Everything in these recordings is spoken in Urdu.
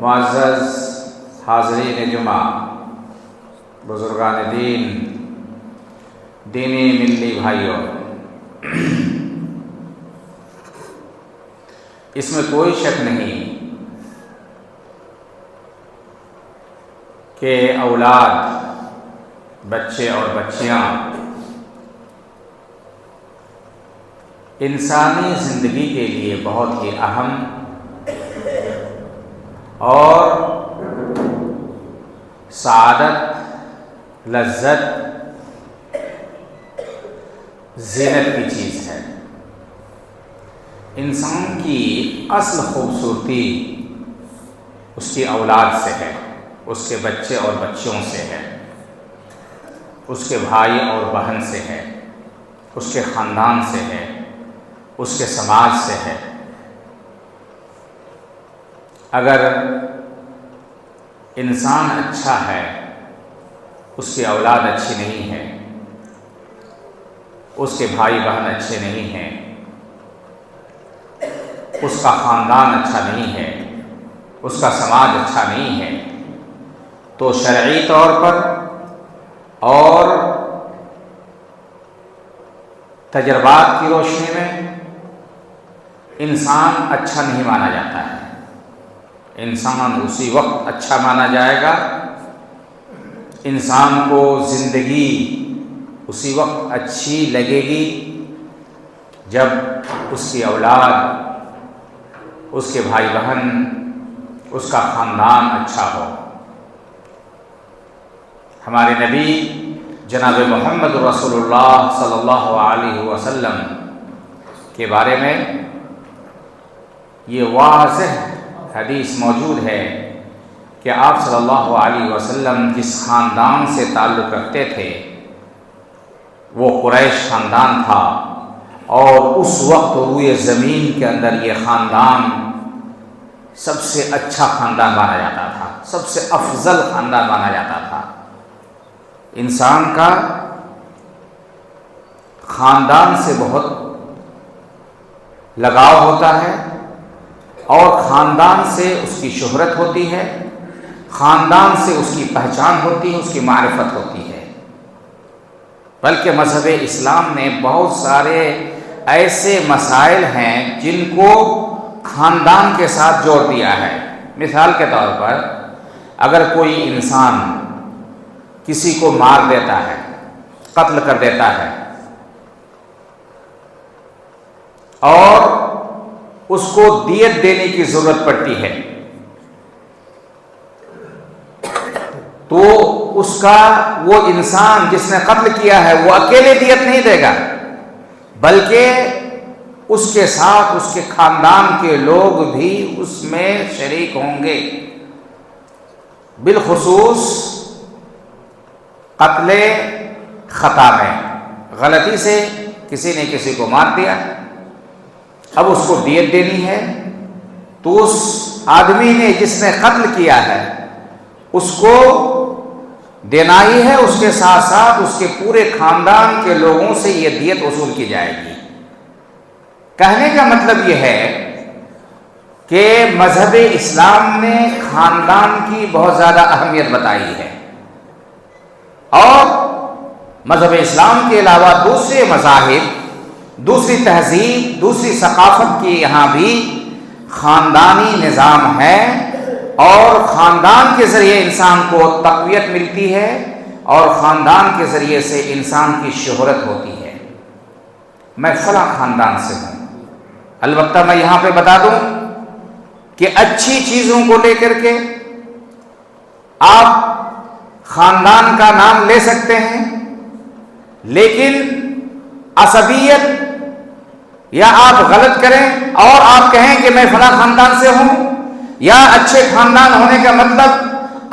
معزز حاضرین جمعہ، بزرگان دین، دینی ملی بھائیوں، اس میں کوئی شک نہیں کہ اولاد، بچے اور بچیاں انسانی زندگی کے لیے بہت ہی اہم اور سعادت، لذت، زینت کی چیز ہے۔ انسان کی اصل خوبصورتی اس کی اولاد سے ہے، اس کے بچے اور بچیوں سے ہے، اس کے بھائی اور بہن سے ہے، اس کے خاندان سے ہے، اس کے سماج سے ہے۔ اگر انسان اچھا ہے، اس کی اولاد اچھی نہیں ہے، اس کے بھائی بہن اچھے نہیں ہیں، اس کا خاندان اچھا نہیں ہے، اس کا سماج اچھا نہیں ہے، تو شرعی طور پر اور تجربات کی روشنی میں انسان اچھا نہیں مانا جاتا ہے۔ انسان اسی وقت اچھا مانا جائے گا، انسان کو زندگی اسی وقت اچھی لگے گی جب اس کی اولاد، اس کے بھائی بہن، اس کا خاندان اچھا ہو۔ ہمارے نبی جناب محمد رسول اللہ صلی اللہ علیہ وسلم کے بارے میں یہ واضح حدیث موجود ہے کہ آپ صلی اللہ علیہ وسلم جس خاندان سے تعلق رکھتے تھے وہ قریش خاندان تھا، اور اس وقت روئے زمین کے اندر یہ خاندان سب سے اچھا خاندان مانا جاتا تھا، سب سے افضل خاندان مانا جاتا تھا۔ انسان کا خاندان سے بہت لگاؤ ہوتا ہے، اور خاندان سے اس کی شہرت ہوتی ہے، خاندان سے اس کی پہچان ہوتی ہے، اس کی معرفت ہوتی ہے۔ بلکہ مذہب اسلام نے بہت سارے ایسے مسائل ہیں جن کو خاندان کے ساتھ جوڑ دیا ہے۔ مثال کے طور پر اگر کوئی انسان کسی کو مار دیتا ہے، قتل کر دیتا ہے، اور اس کو دیت دینے کی ضرورت پڑتی ہے، تو اس کا وہ انسان جس نے قتل کیا ہے وہ اکیلے دیت نہیں دے گا، بلکہ اس کے ساتھ اس کے خاندان کے لوگ بھی اس میں شریک ہوں گے۔ بالخصوص قتل خطا میں، غلطی سے کسی نے کسی کو مار دیا، اب اس کو دیت دینی ہے، تو اس آدمی نے جس نے قتل کیا ہے اس کو دینا ہی ہے، اس کے ساتھ ساتھ اس کے پورے خاندان کے لوگوں سے یہ دیت وصول کی جائے گی۔ کہنے کا مطلب یہ ہے کہ مذہب اسلام نے خاندان کی بہت زیادہ اہمیت بتائی ہے، اور مذہب اسلام کے علاوہ دوسرے مذاہب، دوسری تہذیب، دوسری ثقافت کی یہاں بھی خاندانی نظام ہے، اور خاندان کے ذریعے انسان کو تقویت ملتی ہے، اور خاندان کے ذریعے سے انسان کی شہرت ہوتی ہے۔ میں فلاں خاندان سے ہوں، البتہ میں یہاں پہ بتا دوں کہ اچھی چیزوں کو لے کر کے آپ خاندان کا نام لے سکتے ہیں، لیکن عصبیت یا آپ غلط کریں اور آپ کہیں کہ میں فلاں خاندان سے ہوں، یا اچھے خاندان ہونے کا مطلب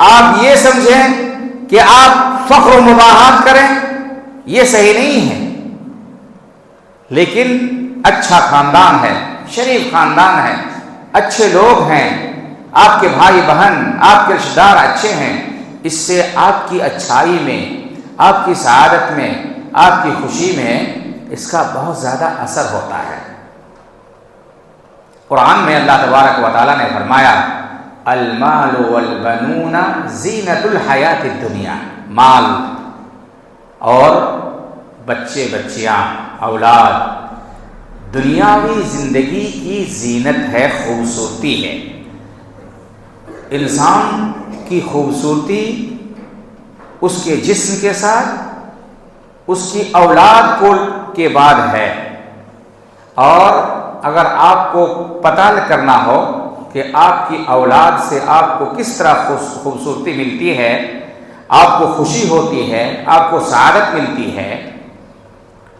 آپ یہ سمجھیں کہ آپ فخر و مباحات کریں، یہ صحیح نہیں ہے۔ لیکن اچھا خاندان ہے، شریف خاندان ہے، اچھے لوگ ہیں، آپ کے بھائی بہن، آپ کے رشتہ دار اچھے ہیں، اس سے آپ کی اچھائی میں، آپ کی سعادت میں، آپ کی خوشی میں اس کا بہت زیادہ اثر ہوتا ہے۔ قرآن میں اللہ تبارک و تعالیٰ نے فرمایا المال والبنون زینت الحیات الدنیا، مال اور بچے بچیاں، اولاد دنیاوی زندگی کی زینت ہے، خوبصورتی ہے۔ انسان کی خوبصورتی اس کے جسم کے ساتھ اس کی اولاد کے بعد ہے، اور اگر آپ کو پتہ کرنا ہو کہ آپ کی اولاد سے آپ کو کس طرح خوبصورتی ملتی ہے، آپ کو خوشی ہوتی ہے، آپ کو سعادت ملتی ہے،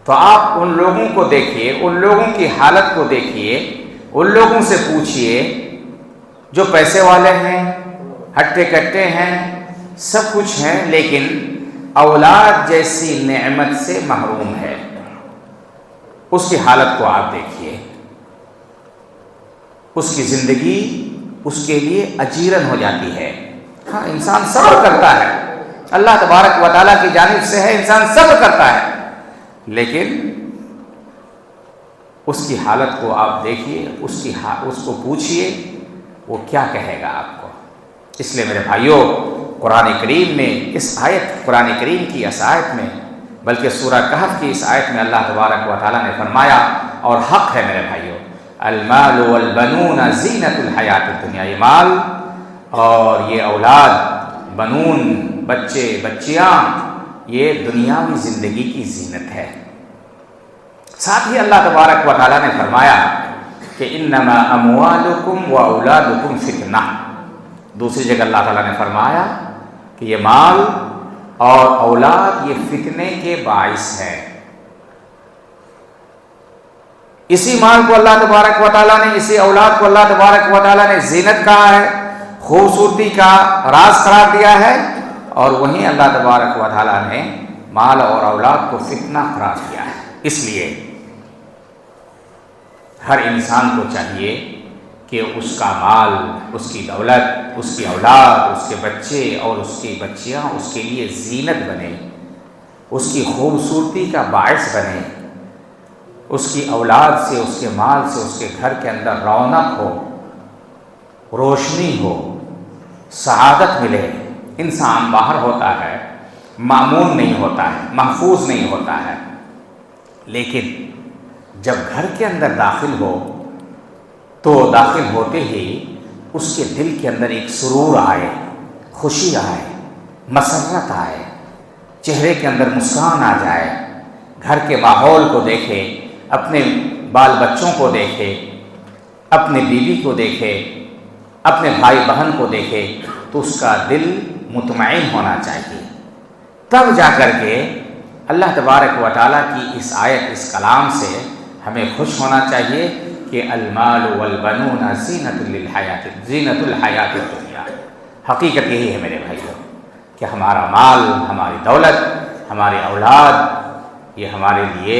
تو آپ ان لوگوں کو دیکھیے، ان لوگوں کی حالت کو دیکھیے، ان لوگوں سے پوچھئے جو پیسے والے ہیں، ہٹے کٹے ہیں، سب کچھ ہیں، لیکن اولاد جیسی نعمت سے محروم ہے، اس کی حالت کو آپ دیکھیے، اس کی زندگی اس کے لیے اجیرن ہو جاتی ہے۔ ہاں، انسان صبر کرتا ہے، اللہ تبارک و تعالیٰ کی جانب سے ہے، انسان صبر کرتا ہے، لیکن اس کی حالت کو آپ دیکھیے، اس کو پوچھئے وہ کیا کہے گا آپ کو۔ اس لیے میرے بھائیوں، قرآن کریم میں قرآن کریم کی اس آیت میں، بلکہ سورہ کہف کی اس آیت میں اللہ تبارک و تعالیٰ نے فرمایا، اور حق ہے میرے بھائیوں، المال والبنون زینت الحیات الدنیا، یہ مال اور یہ اولاد، بنون بچے بچیاں، یہ دنیاوی زندگی کی زینت ہے۔ ساتھ ہی اللہ تبارک و تعالیٰ نے فرمایا کہ انما اموالکم و اولادکم فتنہ، دوسری جگہ اللہ تعالیٰ نے فرمایا کہ یہ مال اور اولاد یہ فتنے کے باعث ہے۔ اسی مال کو اللہ تبارک و تعالیٰ نے، اسی اولاد کو اللہ تبارک و تعالیٰ نے زینت کہا ہے، خوبصورتی کا راز قرار دیا ہے، اور وہیں اللہ تبارک و تعالیٰ نے مال اور اولاد کو فتنہ قرار دیا ہے۔ اس لیے ہر انسان کو چاہیے کہ اس کا مال، اس کی دولت، اس کی اولاد، اس کے بچے اور اس کی بچیاں اس کے لیے زینت بنے، اس کی خوبصورتی کا باعث بنے، اس کی اولاد سے، اس کے مال سے اس کے گھر کے اندر رونق ہو، روشنی ہو، سعادت ملے۔ انسان باہر ہوتا ہے، مامون نہیں ہوتا ہے، محفوظ نہیں ہوتا ہے، لیکن جب گھر کے اندر داخل ہو تو داخل ہوتے ہی اس کے دل کے اندر ایک سرور آئے، خوشی آئے، مسرت آئے، چہرے کے اندر مسکان آ جائے، گھر کے ماحول کو دیکھے، اپنے بال بچوں کو دیکھے، اپنے بیوی کو دیکھے، اپنے بھائی بہن کو دیکھے، تو اس کا دل مطمئن ہونا چاہیے۔ تب جا کر کے اللہ تبارک و تعالیٰ کی اس آیت، اس کلام سے ہمیں خوش ہونا چاہیے کہ المال والبنون زینت الحیات الدنیا۔ حقیقت یہی ہے میرے بھائیوں کہ ہمارا مال، ہماری دولت، ہماری اولاد، یہ ہمارے لیے،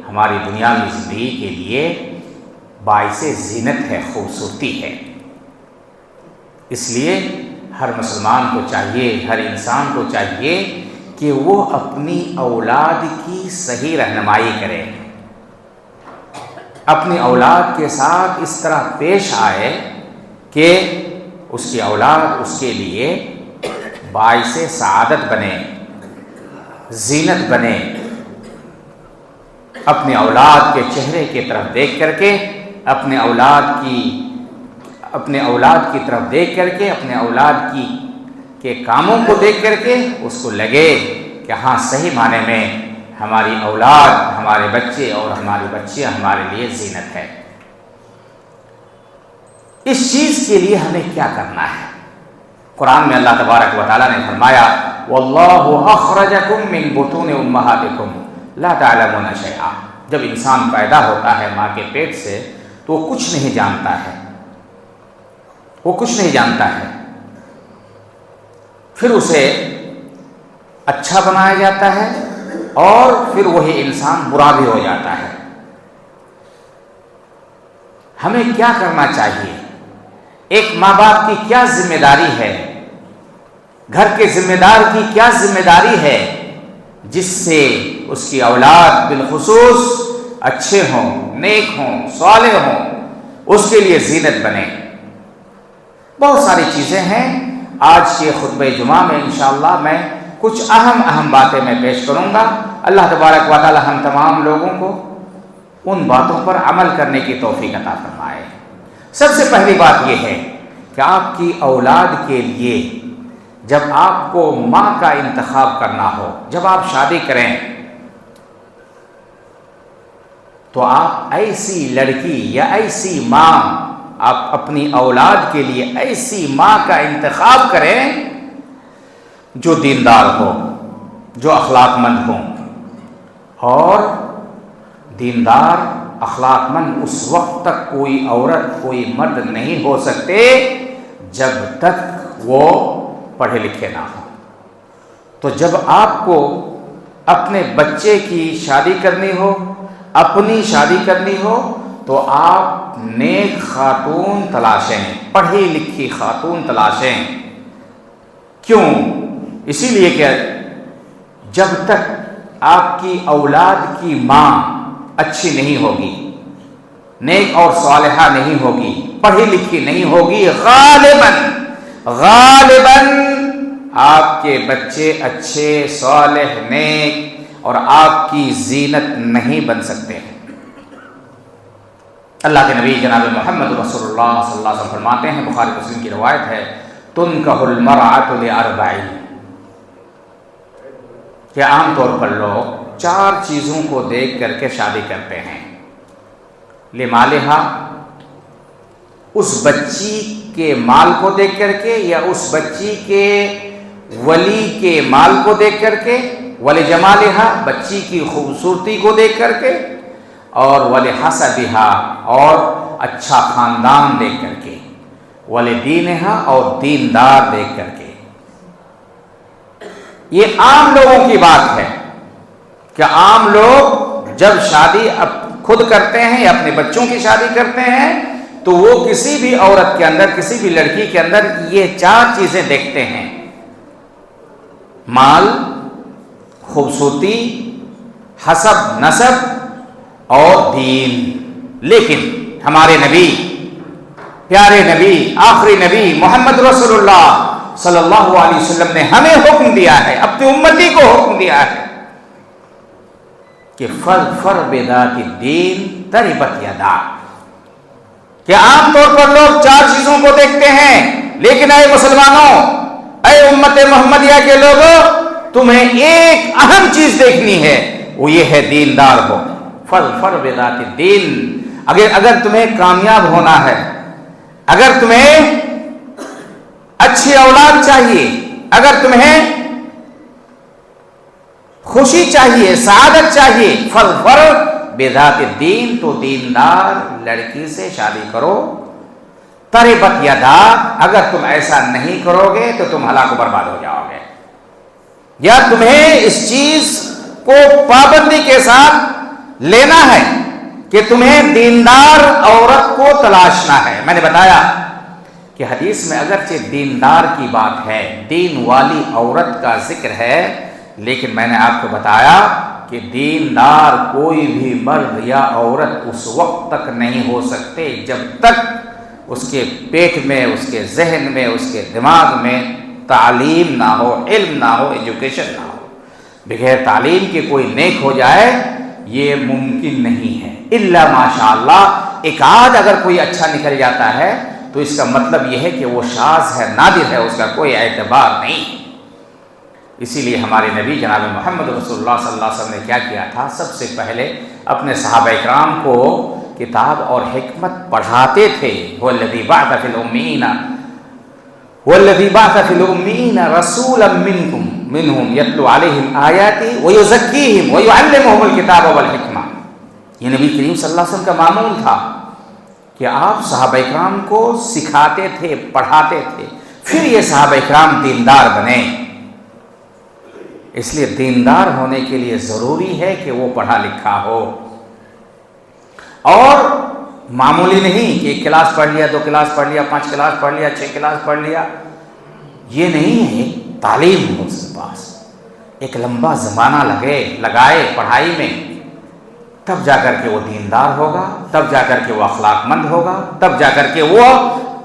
ہماری دنیاوی زندگی کے لیے باعث زینت ہے، خوبصورتی ہے۔ اس لیے ہر مسلمان کو چاہیے، ہر انسان کو چاہیے کہ وہ اپنی اولاد کی صحیح رہنمائی کرے، اپنی اولاد کے ساتھ اس طرح پیش آئے کہ اس کی اولاد اس کے لیے باعث سعادت بنے، زینت بنے۔ اپنے اولاد کے چہرے کی طرف دیکھ کر کے، اپنے اولاد کی طرف دیکھ کر کے، اپنے اولاد کے کاموں کو دیکھ کر کے اس کو لگے کہ ہاں، صحیح معنی میں ہماری اولاد، ہمارے بچے اور ہماری بچیاں ہمارے لیے زینت ہے۔ اس چیز کے لیے ہمیں کیا کرنا ہے؟ قرآن میں اللہ تبارک و تعالیٰ نے فرمایا وَاللَّهُ أَخْرَجَكُم مِّن بُطُونِ أُمَّهَاتِكُمْ لَا تَعْلَمُونَ شَيْئًا۔ جب انسان پیدا ہوتا ہے ماں کے پیٹ سے تو وہ کچھ نہیں جانتا ہے، وہ کچھ نہیں جانتا ہے، پھر اسے اچھا بنایا جاتا ہے اور پھر وہی انسان برا بھی ہو جاتا ہے۔ ہمیں کیا کرنا چاہیے؟ ایک ماں باپ کی کیا ذمہ داری ہے؟ گھر کے ذمہ دار کی کیا ذمہ داری ہے جس سے اس کی اولاد بالخصوص اچھے ہوں، نیک ہوں، صالح ہوں، اس کے لیے زینت بنے؟ بہت ساری چیزیں ہیں. آج کے خطبہ جمعہ میں انشاءاللہ میں کچھ اہم باتیں میں پیش کروں گا. اللہ تبارک و تعالی ہم تمام لوگوں کو ان باتوں پر عمل کرنے کی توفیق عطا فرمائے. سب سے پہلی بات یہ ہے کہ آپ کی اولاد کے لیے جب آپ کو ماں کا انتخاب کرنا ہو، جب آپ شادی کریں تو آپ ایسی لڑکی یا ایسی ماں، آپ اپنی اولاد کے لیے ایسی ماں کا انتخاب کریں جو دیندار ہو، جو اخلاق مند ہو. اور دیندار اخلاق مند اس وقت تک کوئی عورت کوئی مرد نہیں ہو سکتے جب تک وہ پڑھے لکھے نہ ہوں. تو جب آپ کو اپنے بچے کی شادی کرنی ہو، اپنی شادی کرنی ہو، تو آپ نیک خاتون تلاشیں، پڑھی لکھی خاتون تلاشیں. کیوں؟ اسی لیے کہ جب تک آپ کی اولاد کی ماں اچھی نہیں ہوگی، نیک اور صالحہ نہیں ہوگی، پڑھی لکھی نہیں ہوگی، غالباً آپ کے بچے اچھے صالح نیک اور آپ کی زینت نہیں بن سکتے. اللہ کے نبی جناب محمد رسول اللہ صلی اللہ علیہ وسلم فرماتے ہیں، بخاری مسلم کی روایت ہے، تنکح المرأۃ لاربع، کہ عام طور پر لوگ 4 چیزوں کو دیکھ کر کے شادی کرتے ہیں. لمالہا، اس بچی کے مال کو دیکھ کر کے یا اس بچی کے ولی کے مال کو دیکھ کر کے، ولجمالہا، بچی کی خوبصورتی کو دیکھ کر کے، اور ولحسبہا، اور اچھا خاندان دیکھ کر کے، ولدینہا، اور دیندار دیکھ کر کے. یہ عام لوگوں کی بات ہے کہ عام لوگ جب شادی خود کرتے ہیں یا اپنے بچوں کی شادی کرتے ہیں تو وہ کسی بھی عورت کے اندر، کسی بھی لڑکی کے اندر یہ 4 چیزیں دیکھتے ہیں: مال، خوبصورتی، حسب نسب اور دین. لیکن ہمارے نبی، پیارے نبی، آخری نبی محمد رسول اللہ صلی اللہ علیہ وسلم نے ہمیں حکم دیا ہے، اپنی امتی کو حکم دیا ہے کہ فَاظْفَرْ بِذَاتِ الدِّینِ تَرِبَتْ یَدَاکَ. کہ عام طور پر لوگ 4 چیزوں کو دیکھتے ہیں، لیکن اے مسلمانوں، اے امت محمدیہ کے لوگوں، تمہیں ایک اہم چیز دیکھنی ہے، وہ یہ ہے دیندار ہو. فَاظْفَرْ بِذَاتِ الدِّینِ، اگر تمہیں کامیاب ہونا ہے، اگر تمہیں اچھی اولاد چاہیے، اگر تمہیں خوشی چاہیے، سعادت چاہیے، فَاظْفَرْ بِذَاتِ الدِّینِ، تو دیندار لڑکی سے شادی کرو. تَرِبَتْ یَدَاکَ، اگر تم ایسا نہیں کرو گے تو تم ہلاک و برباد ہو جاؤ گے. یا تمہیں اس چیز کو پابندی کے ساتھ لینا ہے کہ تمہیں دیندار عورت کو تلاشنا ہے. میں نے بتایا کہ حدیث میں اگرچہ دیندار کی بات ہے، دین والی عورت کا ذکر ہے، لیکن میں نے آپ کو بتایا کہ دیندار کوئی بھی مرد یا عورت اس وقت تک نہیں ہو سکتے جب تک اس کے پیٹ میں، اس کے ذہن میں، اس کے دماغ میں تعلیم نہ ہو، علم نہ ہو، ایجوکیشن نہ ہو. بغیر تعلیم کے کوئی نیک ہو جائے یہ ممکن نہیں ہے. الا ماشاء اللہ، ایک آدھ اگر کوئی اچھا نکل جاتا ہے تو اس کا مطلب یہ ہے کہ وہ شاذ ہے، نادر ہے، اس کا کوئی اعتبار نہیں. اسی لیے ہمارے نبی جناب محمد رسول اللہ صلی اللہ علیہ وسلم نے کیا کیا تھا؟ سب سے پہلے اپنے صحابہ اکرام کو کتاب اور حکمت پڑھاتے تھے. والذی بعث فی الأمیین رسولا منہم یتلو علیہم آیاتہ ویزکیہم ویعلمہم الکتاب والحکمہ. یہ نبی کریم صلی اللہ علیہ وسلم کا معمول تھا کہ آپ صحابہ اکرام کو سکھاتے تھے، پڑھاتے تھے، پھر یہ صحابہ اکرام دیندار بنے. اس لیے دیندار ہونے کے لیے ضروری ہے کہ وہ پڑھا لکھا ہو، اور معمولی نہیں کہ 1 کلاس پڑھ لیا، 2 کلاس پڑھ لیا، 5 کلاس پڑھ لیا، 6 کلاس پڑھ لیا. یہ نہیں ہے. تعلیم ہو اس کے پاس، ایک لمبا زمانہ لگائے پڑھائی میں، تب جا کر کے وہ دیندار ہوگا، تب جا کر کے وہ اخلاق مند ہوگا، تب جا کر کے وہ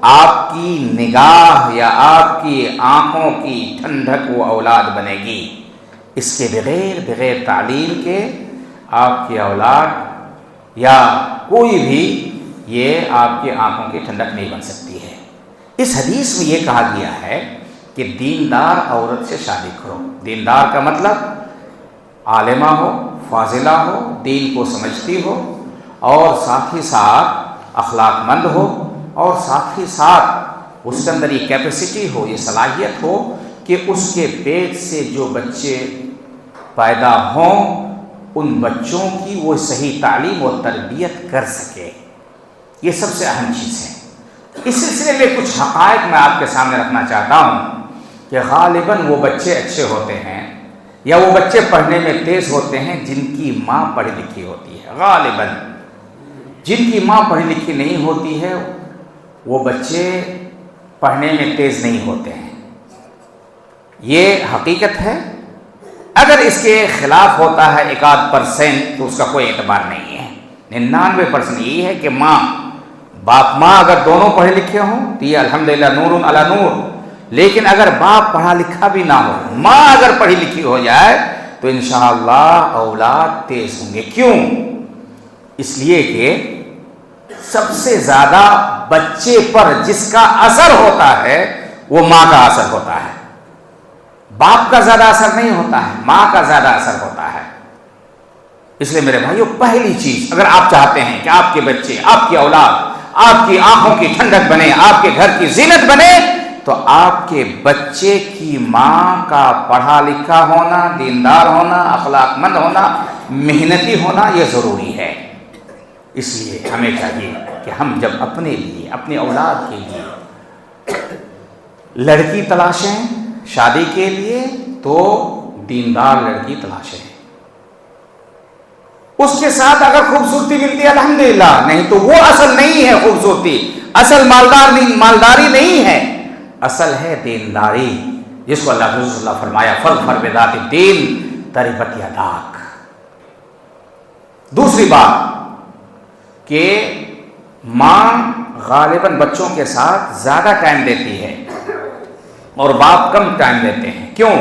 آپ کی نگاہ یا آپ کی آنکھوں کی ٹھنڈک وہ اولاد بنے گی. اس کے بغیر تعلیم کے آپ کی اولاد یا کوئی بھی یہ آپ کی آنکھوں کی ٹھنڈک نہیں بن سکتی ہے. اس حدیث میں یہ کہا گیا ہے کہ دیندار عورت سے شادی کرو. دیندار کا مطلب عالمہ ہو، فاضلہ ہو، دین کو سمجھتی ہو، اور ساتھ ہی ساتھ اخلاق مند ہو، اور ساتھ ہی ساتھ اس کے اندر یہ کیپیسٹی ہو، یہ صلاحیت ہو کہ اس کے پیٹ سے جو بچے پیدا ہوں ان بچوں کی وہ صحیح تعلیم و تربیت کر سکے. یہ سب سے اہم چیز ہے. اس سلسلے میں کچھ حقائق میں آپ کے سامنے رکھنا چاہتا ہوں کہ غالباً وہ بچے اچھے ہوتے ہیں یا وہ بچے پڑھنے میں تیز ہوتے ہیں جن کی ماں پڑھی لکھی ہوتی ہے. غالباً جن کی ماں پڑھی لکھی نہیں ہوتی ہے وہ بچے پڑھنے میں تیز نہیں ہوتے ہیں. یہ حقیقت ہے. اگر اس کے خلاف ہوتا ہے 1% تو اس کا کوئی اعتبار نہیں ہے. 99% یہ ہے کہ باپ ماں اگر دونوں پڑھے لکھے ہوں تو یہ الحمدللہ نور علی نور. لیکن اگر باپ پڑھا لکھا بھی نہ ہو، ماں اگر پڑھی لکھی ہو جائے تو انشاءاللہ اولاد تیز ہوں گے. کیوں؟ اس لیے کہ سب سے زیادہ بچے پر جس کا اثر ہوتا ہے وہ ماں کا اثر ہوتا ہے. باپ کا زیادہ اثر نہیں ہوتا ہے، ماں کا زیادہ اثر ہوتا ہے. اس لیے میرے بھائیو، پہلی چیز اگر آپ چاہتے ہیں کہ آپ کے بچے، آپ کی اولاد آپ کی آنکھوں کی ٹھنڈک بنے، آپ کے گھر کی زینت بنے، تو آپ کے بچے کی ماں کا پڑھا لکھا ہونا، دیندار ہونا، اخلاق مند ہونا، محنتی ہونا یہ ضروری ہے. اس لیے ہمیں چاہیے کہ ہم جب اپنے لیے، اپنی اولاد کے لیے لڑکی تلاشیں شادی کے لیے تو دیندار لڑکی تلاشیں. اس کے ساتھ اگر خوبصورتی ملتی ہے الحمدللہ، نہیں تو وہ اصل نہیں ہے. خوبصورتی اصل مالداری نہیں ہے، اصل ہے دینداری، جس کو اللہ رسول اللہ فرمایا فاظفر بذات الدین تربت یداک. دوسری بات کہ ماں غالباً بچوں کے ساتھ زیادہ ٹائم دیتی ہے اور باپ کم ٹائم دیتے ہیں. کیوں؟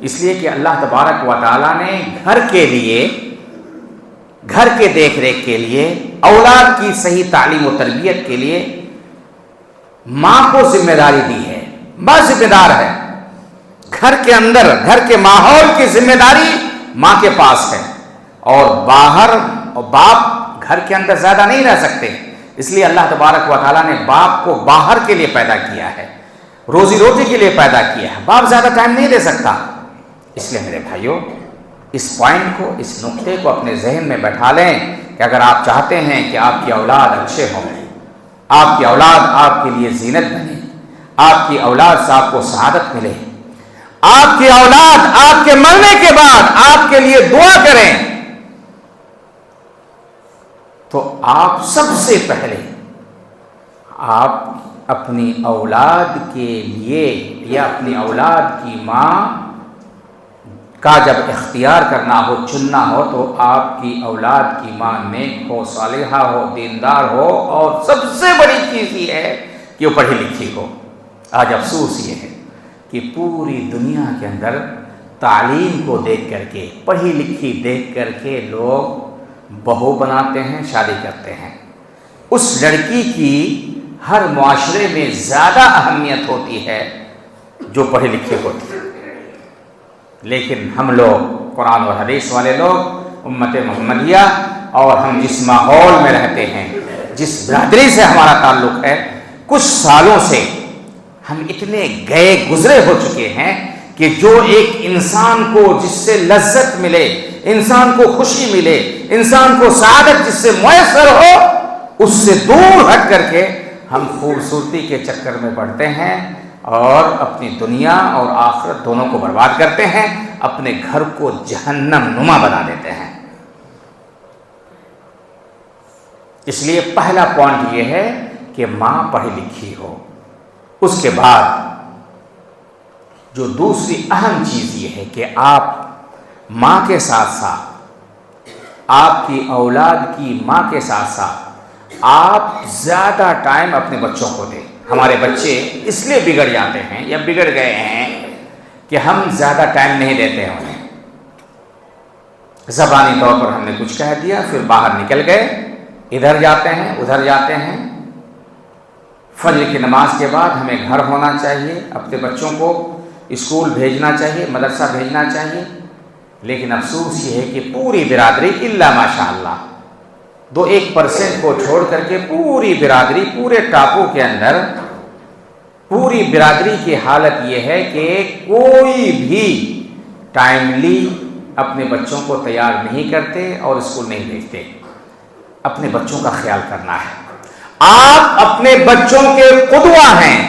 اس لیے کہ اللہ تبارک و تعالیٰ نے گھر کے دیکھ ریکھ کے لیے، اولاد کی صحیح تعلیم و تربیت کے لیے ماں کو ذمہ داری دی ہے. ماں ذمہ دار ہے. گھر کے اندر، گھر کے ماحول کی ذمہ داری ماں کے پاس ہے، اور باہر باپ گھر کے اندر زیادہ نہیں رہ سکتے. اس لیے اللہ تبارک و تعالیٰ نے باپ کو باہر کے لیے پیدا کیا ہے، روزی روٹی کے لیے پیدا کیا ہے. باپ زیادہ ٹائم نہیں دے سکتا. اس لیے میرے بھائیوں، اس پوائنٹ کو، اس نقطے کو اپنے ذہن میں بیٹھا لیں کہ اگر آپ چاہتے ہیں کہ آپ کی اولاد اچھے ہوں، آپ کی اولاد آپ کے لیے زینت بنے، آپ کی اولاد سے آپ کو سعادت ملے، آپ کی اولاد آپ کے مرنے کے بعد آپ کے لیے دعا کریں، تو آپ سب سے پہلے آپ اپنی اولاد کے لیے یا اپنی اولاد کی ماں کا جب اختیار کرنا ہو، چننا ہو، تو آپ کی اولاد کی ماں نیک ہو، صالحہ ہو، دیندار ہو، اور سب سے بڑی چیز یہ ہے کہ وہ پڑھی لکھی ہو. آج افسوس یہ ہے کہ پوری دنیا کے اندر تعلیم کو دیکھ کر کے، پڑھی لکھی دیکھ کر کے لوگ بہو بناتے ہیں، شادی کرتے ہیں. اس لڑکی کی ہر معاشرے میں زیادہ اہمیت ہوتی ہے جو پڑھی لکھی ہوتی ہے. لیکن ہم لوگ، قرآن اور حدیث والے لوگ، امت محمدیہ، اور ہم جس ماحول میں رہتے ہیں، جس برادری سے ہمارا تعلق ہے، کچھ سالوں سے ہم اتنے گئے گزرے ہو چکے ہیں کہ جو ایک انسان کو جس سے لذت ملے، انسان کو خوشی ملے، انسان کو سعادت جس سے میسر ہو، اس سے دور ہٹ کر کے ہم خوبصورتی کے چکر میں پڑتے ہیں اور اپنی دنیا اور آخرت دونوں کو برباد کرتے ہیں، اپنے گھر کو جہنم نما بنا دیتے ہیں. اس لیے پہلا پوائنٹ یہ ہے کہ ماں پڑھی لکھی ہو. اس کے بعد جو دوسری اہم چیز یہ ہے کہ آپ ماں کے ساتھ ساتھ، آپ کی اولاد کی ماں کے ساتھ ساتھ آپ زیادہ ٹائم اپنے بچوں کو دیں. ہمارے بچے اس لیے بگڑ جاتے ہیں یا بگڑ گئے ہیں کہ ہم زیادہ ٹائم نہیں دیتے ہیں انہیں. زبانی طور پر ہم نے کچھ کہہ دیا، پھر باہر نکل گئے، ادھر جاتے ہیں ادھر جاتے ہیں. فجر کی نماز کے بعد ہمیں گھر ہونا چاہیے، اپنے بچوں کو اسکول بھیجنا چاہیے، مدرسہ بھیجنا چاہیے. لیکن افسوس یہ ہے کہ پوری برادری الا ماشاء اللہ 2-1% کو چھوڑ کر کے پوری برادری، پورے ٹاپو کے اندر پوری برادری کی حالت یہ ہے کہ کوئی بھی ٹائملی اپنے بچوں کو تیار نہیں کرتے اور اسکول نہیں بھیجتے. اپنے بچوں کا خیال کرنا ہے. آپ اپنے بچوں کے قدوہ ہیں،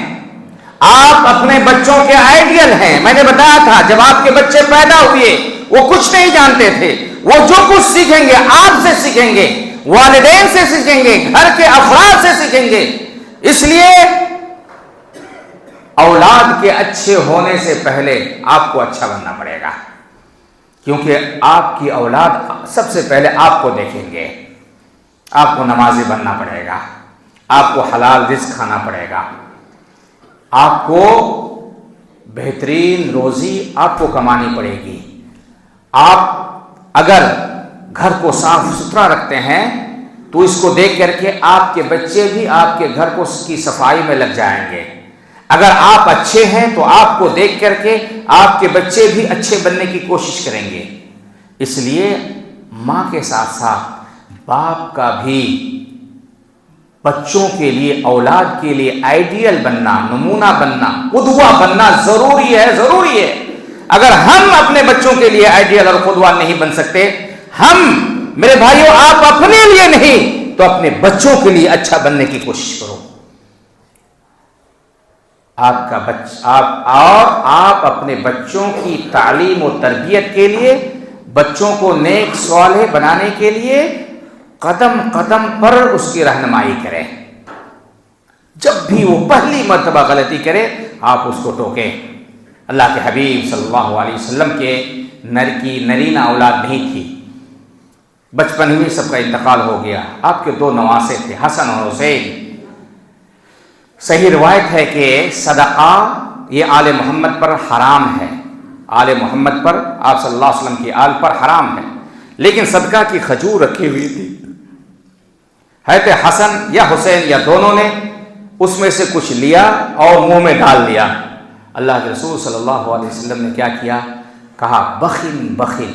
آپ اپنے بچوں کے آئیڈیل ہیں. میں نے بتایا تھا جب آپ کے بچے پیدا ہوئے وہ کچھ نہیں جانتے تھے، وہ جو کچھ سیکھیں گے آپ سے سیکھیں گے، والدین سے سیکھیں گے، گھر کے افراد سے سیکھیں گے. اس لیے اولاد کے اچھے ہونے سے پہلے آپ کو اچھا بننا پڑے گا، کیونکہ آپ کی اولاد سب سے پہلے آپ کو دیکھیں گے. آپ کو نمازی بننا پڑے گا، آپ کو حلال رزق کھانا پڑے گا، آپ کو بہترین روزی آپ کو کمانی پڑے گی. آپ اگر گھر کو صاف ستھرا رکھتے ہیں تو اس کو دیکھ کر کے آپ کے بچے بھی آپ کے گھر کو کی صفائی میں لگ جائیں گے. اگر آپ اچھے ہیں تو آپ کو دیکھ کر کے آپ کے بچے بھی اچھے بننے کی کوشش کریں گے. اس لیے ماں کے ساتھ ساتھ باپ کا بھی بچوں کے لیے، اولاد کے لیے آئیڈیل بننا، نمونہ بننا، قدوہ بننا ضروری ہے، ضروری ہے. اگر ہم اپنے بچوں کے لیے آئیڈیل اور قدوہ نہیں بن سکتے، میرے بھائیوں آپ اپنے لیے نہیں تو اپنے بچوں کے لیے اچھا بننے کی کوشش کرو. آپ اپنے بچوں کی تعلیم و تربیت کے لیے، بچوں کو نیک صالح بنانے کے لیے قدم قدم پر اس کی رہنمائی کریں. جب بھی وہ پہلی مرتبہ غلطی کرے آپ اس کو ٹوکیں. اللہ کے حبیب صلی اللہ علیہ وسلم کے نرینہ اولاد نہیں تھی، بچپن میں سب کا انتقال ہو گیا. آپ کے 2 نواسے تھے، حسن اور حسین. صحیح روایت ہے کہ صدقہ یہ آل محمد پر حرام ہے، آل محمد پر، آپ صلی اللہ علیہ وسلم کی آل پر حرام ہے. لیکن صدقہ کی کھجور رکھی ہوئی تھی. حضرت حسن یا حسین یا دونوں نے اس میں سے کچھ لیا اور منہ میں ڈال دیا. اللہ کے رسول صلی اللہ علیہ وسلم نے کیا کیا؟ کہا بخل بخل،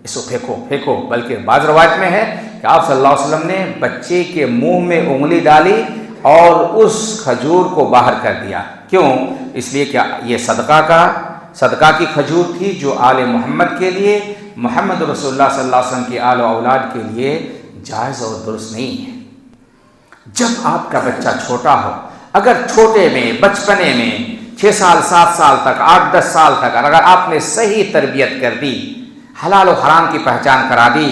اس کو پھینکو پھینکو. بلکہ بعض روایت میں ہے کہ آپ صلی اللہ علیہ وسلم نے بچے کے منہ میں انگلی ڈالی اور اس کھجور کو باہر کر دیا. کیوں؟ اس لیے کہ یہ صدقہ کی کھجور تھی جو آل محمد کے لیے، محمد رسول اللہ صلی اللہ علیہ وسلم کی آل و اولاد کے لیے جائز اور درست نہیں ہے. جب آپ کا بچہ چھوٹا ہو، اگر چھوٹے میں، بچپنے میں 6 سال 7 سال تک، 8-10 سال تک اگر آپ نے صحیح تربیت کر دی، حلال و حرام کی پہچان کرا دی،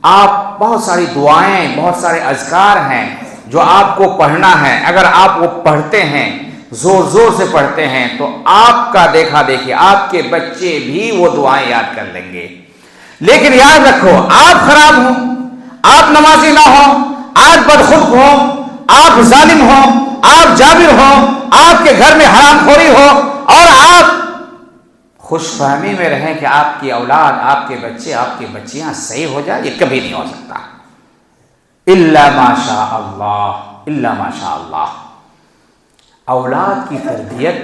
آپ بہت ساری دعائیں، بہت سارے اذکار ہیں جو آپ کو پڑھنا ہے، اگر آپ وہ پڑھتے ہیں، زور زور سے پڑھتے ہیں، تو آپ کا دیکھا دیکھیے آپ کے بچے بھی وہ دعائیں یاد کر لیں گے. لیکن یاد رکھو، آپ خراب ہوں، آپ نمازی نہ ہوں، آپ بدخلق ہوں، آپ ظالم ہوں، آپ جابر ہوں، آپ کے گھر میں حرام خوری ہو اور آپ خوش فہمی میں رہیں کہ آپ کی اولاد، آپ کے بچے، آپ کی بچیاں صحیح ہو جائے، یہ کبھی نہیں ہو سکتا. الا ماشاء اللہ، الا ماشاء اللہ. اولاد کی تربیت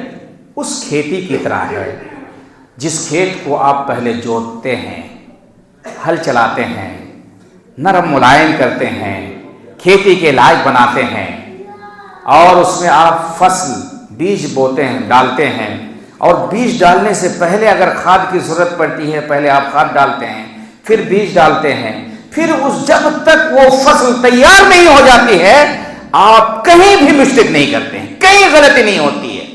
اس کھیتی کی طرح ہے جس کھیت کو آپ پہلے جوتتے ہیں، ہل چلاتے ہیں، نرم ملائم کرتے ہیں، کھیتی کے لائق بناتے ہیں، اور اس میں آپ فصل بیج بوتے ہیں، ڈالتے ہیں. اور بیج ڈالنے سے پہلے اگر کھاد کی ضرورت پڑتی ہے پہلے آپ کھاد ڈالتے ہیں، پھر بیج ڈالتے ہیں، پھر جب تک وہ فصل تیار نہیں ہو جاتی ہے آپ کہیں بھی مسٹیک نہیں کرتے ہیں، کہیں غلطی نہیں ہوتی ہے،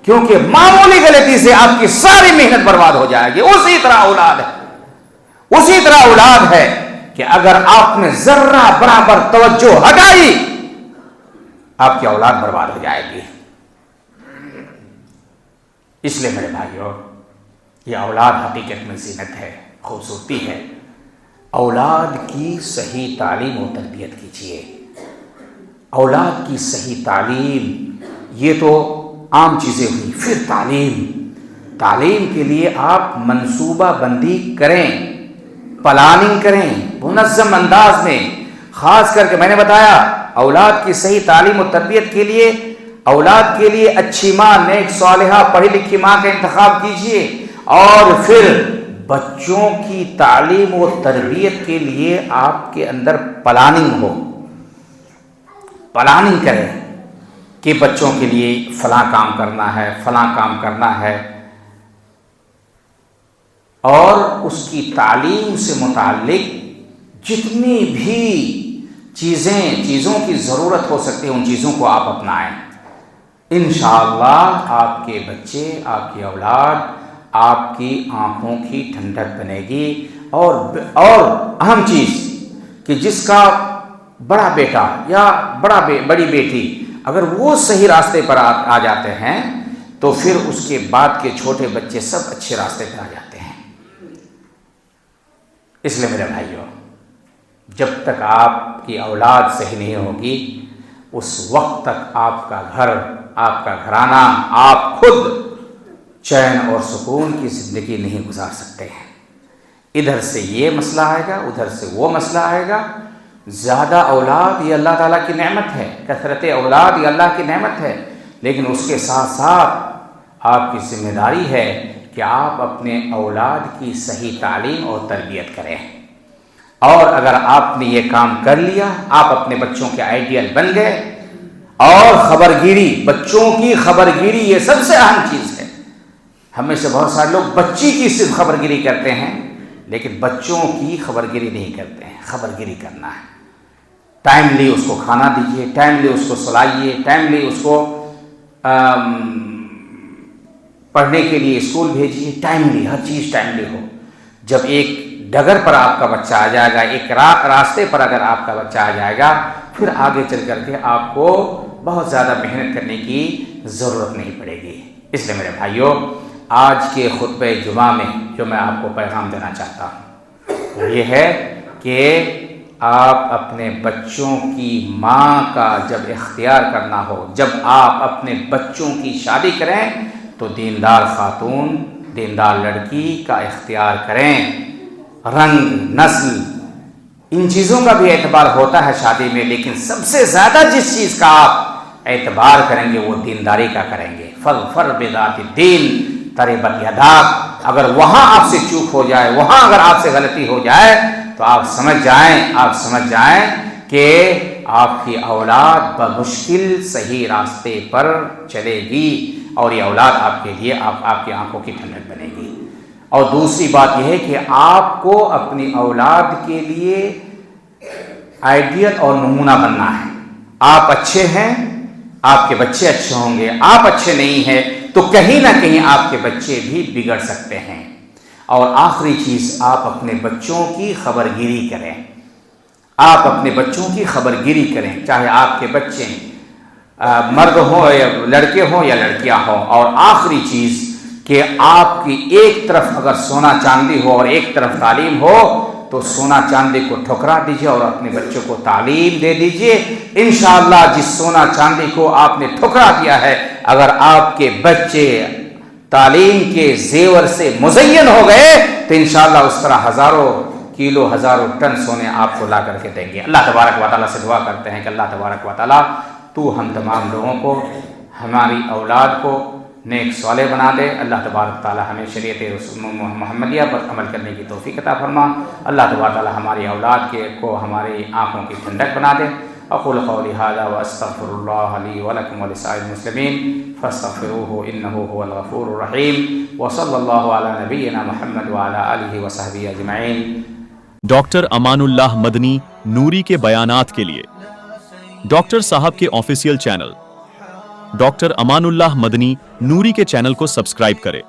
کیونکہ معمولی غلطی سے آپ کی ساری محنت برباد ہو جائے گی. اسی طرح اولاد ہے کہ اگر آپ نے ذرہ برابر توجہ ہٹائی آپ کی اولاد برباد ہو جائے گی. اس لیے میرے بھائیوں، یہ اولاد حقیقت میں زینت ہے، خوبصورتی ہے. اولاد کی صحیح تعلیم و تربیت کیجیے. اولاد کی صحیح تعلیم، یہ تو عام چیزیں ہوئی. پھر تعلیم کے لیے آپ منصوبہ بندی کریں، پلاننگ کریں منظم انداز میں. خاص کر کے میں نے بتایا اولاد کی صحیح تعلیم و تربیت کے لیے، اولاد کے لیے اچھی ماں، نیک صالحہ پڑھی لکھی ماں کا انتخاب کیجئے. اور پھر بچوں کی تعلیم و تربیت کے لیے آپ کے اندر پلاننگ کریں کہ بچوں کے لیے فلاں کام کرنا ہے، فلاں کام کرنا ہے. اور اس کی تعلیم سے متعلق جتنی بھی چیزوں کی ضرورت ہو سکتی ہے ان چیزوں کو آپ اپنائیں. انشاءاللہ آپ کے بچے، آپ کی اولاد آپ کی آنکھوں کی ٹھنڈک بنے گی. اور اہم چیز کہ جس کا بڑا بیٹا یا بڑی بیٹی اگر وہ صحیح راستے پر آ جاتے ہیں تو پھر اس کے بعد کے چھوٹے بچے سب اچھے راستے پر آ جاتے ہیں. اس لیے میرے بھائیوں، جب تک آپ کی اولاد صحیح نہیں ہوگی اس وقت تک آپ کا گھر، آپ کا گھرانہ، آپ خود چین اور سکون کی زندگی نہیں گزار سکتے ہیں. ادھر سے یہ مسئلہ آئے گا، ادھر سے وہ مسئلہ آئے گا. زیادہ اولاد یہ اللہ تعالیٰ کی نعمت ہے، کثرت اولاد یہ اللہ کی نعمت ہے، لیکن اس کے ساتھ ساتھ آپ کی ذمہ داری ہے کہ آپ اپنے اولاد کی صحیح تعلیم اور تربیت کریں. اور اگر آپ نے یہ کام کر لیا، آپ اپنے بچوں کے آئیڈیل بن گئے. اور خبرگیری، بچوں کی خبرگیری یہ سب سے اہم چیز ہے. ہم میں سے بہت سارے لوگ بچی کی صرف خبرگیری کرتے ہیں لیکن بچوں کی خبرگیری نہیں کرتے ہیں. خبرگیری کرنا ہے. ٹائملی اس کو کھانا دیجیے، ٹائملی اس کو سلائیے، ٹائملی اس کو پڑھنے کے لیے اسکول بھیجیے. ٹائملی، ہر چیز ٹائملی ہو. جب ایک ڈگر پر آپ کا بچہ آ جائے گا، ایک راستے پر اگر آپ کا بچہ آ جائے گا، پھر آگے چل کر کے آپ کو بہت زیادہ محنت کرنے کی ضرورت نہیں پڑے گی. اس لیے میرے بھائیوں، آج کے خطبہ جمعہ میں جو میں آپ کو پیغام دینا چاہتا ہوں وہ یہ ہے کہ آپ اپنے بچوں کی ماں کا جب اختیار کرنا ہو، جب آپ اپنے بچوں کی شادی کریں تو دیندار خاتون، دیندار لڑکی کا اختیار کریں. رنگ، نسل، ان چیزوں کا بھی اعتبار ہوتا ہے شادی میں، لیکن سب سے زیادہ جس چیز کا آپ اعتبار کریں گے وہ دینداری کا کریں گے. فاظفر بذات الدین تربت یداک. اگر وہاں آپ سے چوک ہو جائے، وہاں اگر آپ سے غلطی ہو جائے تو آپ سمجھ جائیں کہ آپ کی اولاد بمشکل صحیح راستے پر چلے گی اور یہ اولاد آپ کے لیے آپ کی آنکھوں کی ٹھنڈک بنے گی. اور دوسری بات یہ ہے کہ آپ کو اپنی اولاد کے لیے آئیڈیل اور نمونہ بننا ہے. آپ اچھے ہیں، آپ کے بچے اچھے ہوں گے. آپ اچھے نہیں ہیں تو کہیں نہ کہیں آپ کے بچے بھی بگڑ سکتے ہیں. اور آخری چیز، آپ اپنے بچوں کی خبرگیری کریں. آپ اپنے بچوں کی خبرگیری کریں، چاہے آپ کے بچے مرد ہوں یا لڑکے ہوں یا لڑکیاں ہوں. اور آخری چیز کہ آپ کی ایک طرف اگر سونا چاندی ہو اور ایک طرف تعلیم ہو تو سونا چاندی کو ٹھکرا دیجیے اور اپنے بچوں کو تعلیم دے دیجیے. انشاءاللہ جس سونا چاندی کو آپ نے ٹھکرا دیا ہے، اگر آپ کے بچے تعلیم کے زیور سے مزین ہو گئے تو انشاءاللہ اس طرح ہزاروں کلو، ہزاروں ٹن سونے آپ کو لا کر کے دیں گے. اللہ تبارک و تعالیٰ سے دعا کرتے ہیں کہ اللہ تبارک و تعالیٰ تو ہم تمام لوگوں کو، ہماری اولاد کو نیک صالح بنا دے. اللہ تبارک تعالیٰ ہمیں شریعت محمدیہ پر عمل کرنے کی توفیق عطا فرما. اللہ تبارک تعالیٰ ہماری اولاد کو ہماری آنکھوں کی ٹھنڈک بنا دے. اقول قولی ھذا واستغفر اللہ لی ولکم ولسائر المسلمین فاستغفروہ انہ هو الغفور الرحیم. وصلی اللہ علی نبینا محمد وعلی آلہ وصحبہ اجمعین. ڈاکٹر امان اللہ مدنی نوری کے بیانات کے لیے ڈاکٹر صاحب کے official channel doctor Aman Ullah مدنی نوری کے چینل کو سبسکرائب کرے.